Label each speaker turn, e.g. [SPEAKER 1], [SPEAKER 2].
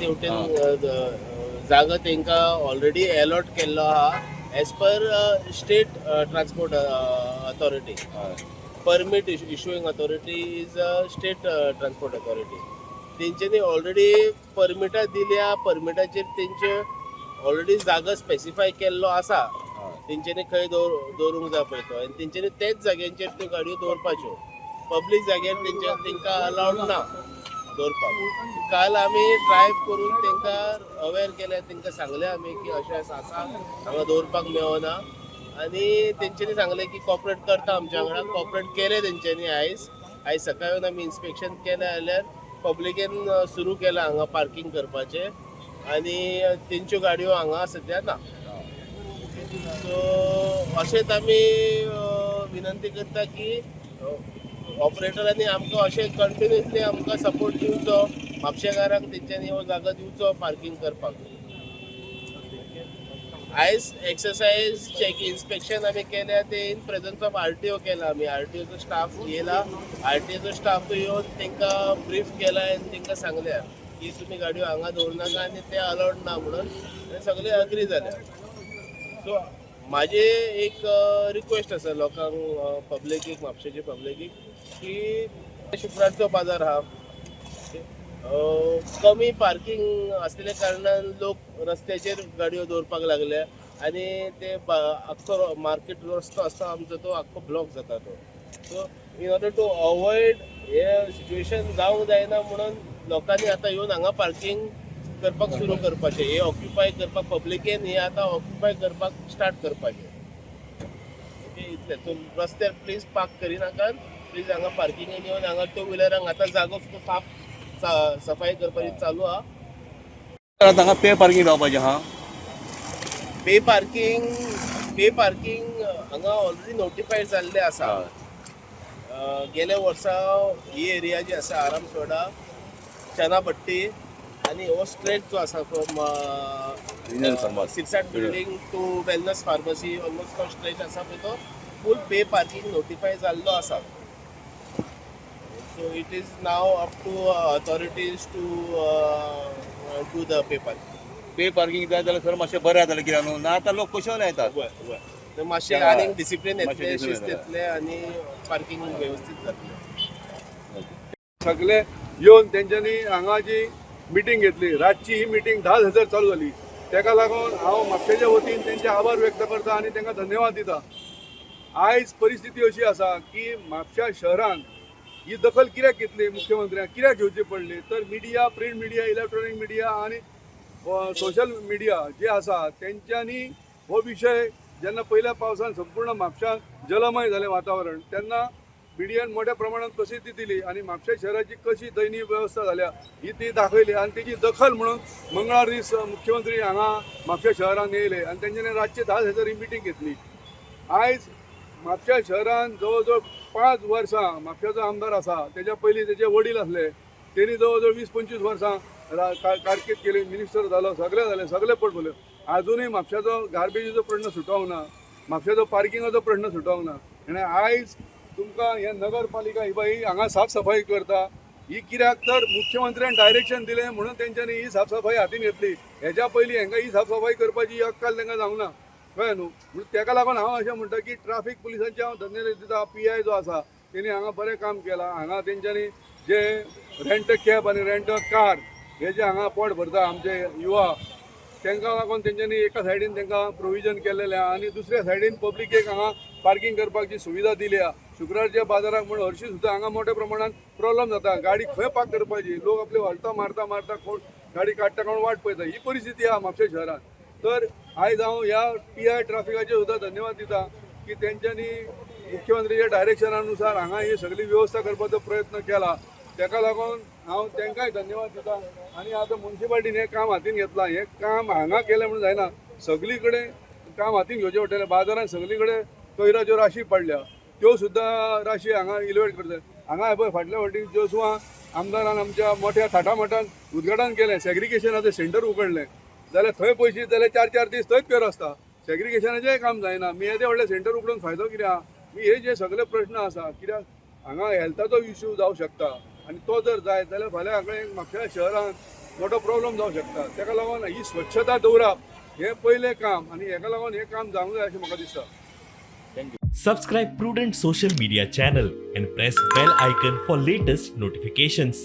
[SPEAKER 1] तेवटेन जागा तांकां ऑलरेडी अलॉट केल्लो आहा as per state transport authority. Permit issuing authority is state transport authority. तेंच्यांनी ऑलरेडी परमिटां दिल्या. परमिटाचेर तेंचे ऑलरेडी जागा स्पेसिफाय केल्लो आसा. तेंच्यांनी खंय दवरूंक जाय पळय तो आनी तेंच्यांनी तेच जाग्यांचेर त्यो गाडयो दवरपाच्यो. पब्लीक जाग्यार तेंकां अलावड ना दवरपाक. काल आमी ड्रायव्ह करून तेंकां अवेर केले. तेंकां सांगलें आमी की अशें आसा हांगा दवरपाक मेळना आनी तेंच्यांनी सांगलें की कॉपरेट करता आमच्या वांगडा. कॉपरेट केलें तेंच्यांनी आयज सकाळीं येवन आमी इन्स्पेक्शन केलें जाल्यार पब्लिकेन सुरू केलां हांगा पार्किंग करपाचें आनी तेंच्यो गाडयो हांगा सद्या ना. सो अशेंच आमी विनंती करता की ऑपरेटरांनी आमकां अशें कंटिन्युअसली आमकां सपोर्ट दिवचो. म्हापशेकारांक तेंच्यांनी हो जागो दिवचो पार्किंग करपाक. आयज एक्सरसाइज चेक इन्स्पेक्शन आमी केल्या ते इन प्रेझन्स ऑफ आरटीओ केला आमी. आरटीओचो स्टाफ येयला. आरटीओचो स्टाफ येवन तेंकां ब्रीफ केला आनी तेंकां सांगल्या की तुमी गाडयो हांगा दवरनाका आनी ते अलावड ना म्हणून सगळे अग्री जाले. सो म्हाजी एक रिक्वेस्ट आसा लोकांक, पब्लिकीक, म्हापशेचे पब्लिकीक की शुक्रारचो बाजार आहा. कमी पार्किंग असलेल्या कारणान लोक रस्त्याचेर गाडयो दवरपाक लागले आनी ते आख्खो मार्केट रस्तो आसता आमचो तो आख्खो ब्लॉक जाता तो. So in order to avoid हे सिच्युएशन जावंक जायना म्हणून लोकांनी आतां येवन हांगा पार्किंग करपाक सुरू करपाचें. हे ऑक्युपाय करपाक पब्लिकेन हे आतां ऑक्युपाय करपाक स्टार्ट करपाचें. ओके, इतलें. सो रस्त्यार प्लीज पार्क करिनाकात. प्लीज हांगा पार्किंगेन येवन हांगा टू व्हिलरांक आतां जागो सफाई करपाची चालू आहा.
[SPEAKER 2] हांगा पे पार्किंग जावपाचें आहा.
[SPEAKER 1] पे पार्किंग हांगा ऑलरेडी नोटिफायड जाल्लें आसा. गेल्या वर्सा ही एरिया जी आसा आरामसोडा, चनापट्टी आनी हो स्ट्रेट जो आसा from Sirsat building to wellness pharmacy almost तो स्ट्रेच आसा पळय तो फूल पे पार्किंग नोटिफाय जाल्लो आसा. So it is now up to authorities to do the pay parking.
[SPEAKER 2] Pay parking जाय जाल्यार सर मातशें बरें जातालें कित्याक न्हू ना आतां लोक कशें येतात.
[SPEAKER 1] तर मातशें आनीक डिसिप्लीन येतलें, शिस्त येतलें आनी पार्किंग वेवस्थीत जातलें.
[SPEAKER 3] सगळे येवन तेंच्यांनी हांगा जी मिटींग घेतली. रातची ही मिटींग 10:00 चालू जाली. तेका लागून हांव म्हापशेच्या वतीन तेंचे आभार व्यक्त करता आनी तेंकां धन्यवाद दिता. आयज परिस्थिती अशी आसा की म्हापशा शहरान ही दखल कित्याक घेतली मुख्यमंत्र्यान, कित्याक घेवची पडली तर media, print media, electronic media आनी सोशल मिडिया जे आसा तेंच्यांनी हो विशय जेन्ना पयल्या पावसान संपूर्ण म्हापशांत जलमय जालें वातावरण तेन्ना मिडियान मोठ्या प्रमाणात प्रसिद्धी दिली आणि म्हापशा शहराची कशी दयनीय व्यवस्था झाल्या ही ती दाखयली आणि त्याची दखल म्हणून मंगळार दीस मुख्यमंत्री हांगा म्हापशा शहरान येयले आणि तेंच्यांनी रातचे 10:00 ही मिटींग घेतली. आयज म्हापशा शहरान जवळ 5 वर्सां म्हापशाचो आमदार आसा, तेच्या पयलीं तेचे वडील आसले, तेणी जवळ 20-25 वर्सां कारकीर्द केली, मिनिस्टर जालो, सगळे पडले. अजूनही म्हापशाचो गार्बेजीचो प्रश्न सुटोवंक ना, म्हापशाचो पार्किंगाचो प्रश्न सुटोवंक ना. आनी आयज तुमकां हे नगरपालिका ही बाई हांगा साफसफाई करता ही कित्याक तर मुख्यमंत्र्यान डायरेक्शन दिलें म्हणून तेंच्यांनी ही साफसफाई हातीन घेतली. हेच्या पयलीं हांकां ही साफसफाई करपाची अक्कल तांकां जावंक ना, कळ्ळें न्हू. म्हणून तेका लागून हांव अशें म्हणटा की ट्राफीक पुलिसांचे हांव धन्यवाद दिता. PI जो आसा तेणी हांगा बरें काम केलां. हांगा तेंच्यांनी जे रेंट कॅब आनी रेंट कार हे जे हांगा पोट भरता आमचे युवा तांकां लागून तेंच्यांनी एका सायडीन तांकां प्रोविजन केलेलें आनी दुसऱ्या सायडीन पब्लिकेक हांगा पार्किंग करपाची सुविधा दिल्या. शुक्रारच्या बाजाराक म्हणून हरशीं सुद्दां हांगा मोठ्या प्रमाणात प्रॉब्लेम जाता. गाडी खंय पार्क करपाची, लोक आपले हलता मारता कोण गाडी काडटा कोण वाट पळयता, ही परिस्थिती आहा म्हापशा शहरात. तर आयज हांव ह्या PI ट्राफिकाचे सुद्दां धन्यवाद दिता की तेंच्यांनी मुख्यमंत्रीच्या डायरेक्शनानुसार हांगा ही सगळी व्यवस्था करपाचो प्रयत्न केला. तेका लागून हांव तांकांय धन्यवाद दिता. आनी आतां म्युन्सिपाल्टीन हें काम हातीन घेतलां. हें काम हांगा केलें म्हणून जायना, सगळी कडेन काम हातीन घेवचें पडटलें. बाजारांत सगळी कडेन कोयराच्यो राशी पडल्या, त्यो सुद्दां राशी हांगा इलिवेट करता. हांगा हे पळय फाटल्या फावटी जोसुआ आमदारान आमच्या मोठ्या थाटामाटान उद्घाटन केलें. सॅग्रिगेशनाचें सेंटर उगडलें जाल्यार थंय पयशे जाल्यार 4-4 दीस थंयच पेर आसता. सॅग्रिगेशनाचेंय काम जायना. मी येदें व्हडलें सेंटर उगडून फायदो कितें आहा. मी हे जे सगळे प्रश्न आसा कित्याक हांगा हेल्थाचो इश्यू जावं शकता आनी तो जर जायत जाल्यार फाल्यां हांगा म्हापशा शहरान मोठो प्रॉब्लेम जावंक शकता. ताका लागून ही स्वच्छता दवरप हें पयलें काम आनी हेका लागून हें काम जावंक जाय अशें म्हाका दिसता.
[SPEAKER 4] Subscribe Prudent social media channel and press bell icon for latest notifications.